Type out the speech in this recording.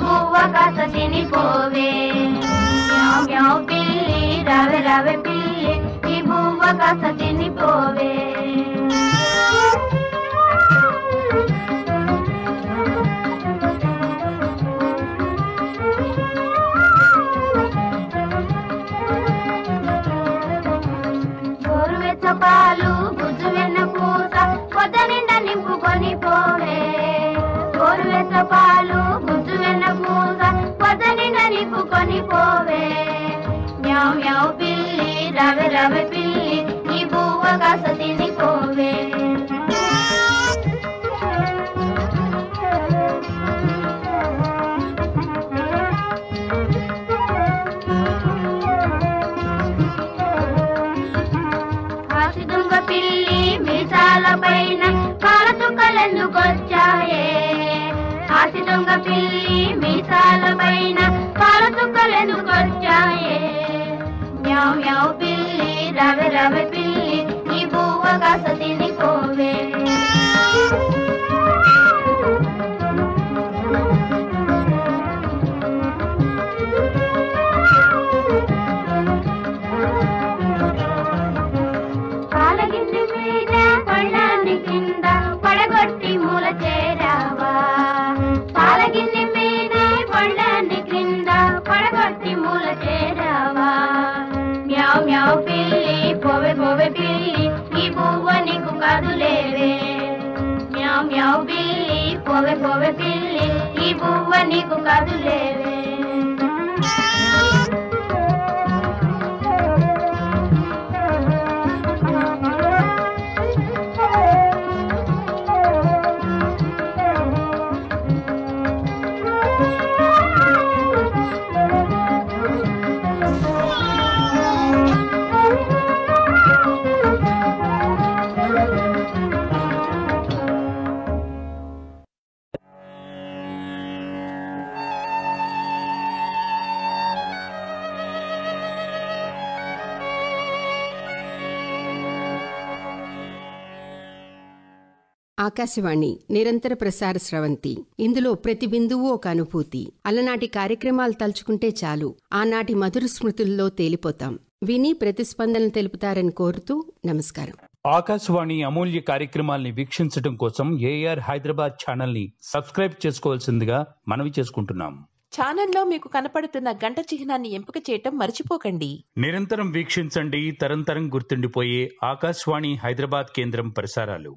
బువ్వ కాస్త తినిపోవే. మ్యావ్ మ్యావ్ పిల్లి రావే రావే పిల్లి ఈ బువ్వ కాస్త తినిపోవే. గోరువెచ్చ పాలు గుజ్జు వెన్న పూస పొద్ద నిండా నింపుకొని పోవే. గోరువెచ్చ పాలు గుజ్జు వెన్న పూస పొద్ద నిండా నింపుకొని పోవే. మ్యావ్ మ్యావ్ పిల్లి రావే రావే పిల్లి ఈ బువ్వ కాస్త తినిపోవే. దొంగ పిల్లి మీసాల పైన పాల చుక్కలెందుకొచ్చాయే. ఆసి దొంగ పిల్లి మీసాల పైన పాల చుక్కలెందుకొచ్చాయే. మ్యావ్ మ్యావ్ పిల్లి రావే రావే పిల్లి ఈ బువ్వ కాస్త తినిపోవే. పాలగిన్నె మీద పళ్ళాన్ని కింద పడగొట్టి మూల చేరావా. పాలగిన్నె మీద పళ్ళాన్ని కింద పడగొట్టి మూల చేరావా. మ్యావ్ మ్యావ్ పిల్లి పోవే పోవే పిల్లి ఈ బువ్వ నీకు కాదులేవే. మ్యావ్ మ్యావ్ పిల్లి పోవే పోవే పిల్లి ఈ బువ్వ నీకు కాదులేవే. ఆకాశవాణి నిరంతర ప్రసార స్రవంతి. ఇందులో ప్రతి బిందువు ఒక అనుభూతి. అలనాటి కార్యక్రమాలు తలుచుకుంటే చాలు ఆనాటి మధుర స్మృతుల్లో తేలిపోతాం. విని ప్రతిస్పందన తెలుపుతారని కోరుతూ నమస్కారం. ఆకాశవాణి అమూల్య కార్యక్రమాల్ని వీక్షించడం కోసం ఏఆర్ హైదరాబాద్ ఛానల్ ని సబ్స్క్రైబ్ చేసుకోవాల్సిందిగా మనవి చేసుకుంటున్నాం. ఛానల్లో మీకు కనపడుతున్న గంట చిహ్నాన్ని ఎంపిక చేయటం మర్చిపోకండి. నిరంతరం వీక్షించండి తరంతరం గుర్తుండిపోయే ఆకాశవాణి హైదరాబాద్ కేంద్రం ప్రసారాలు.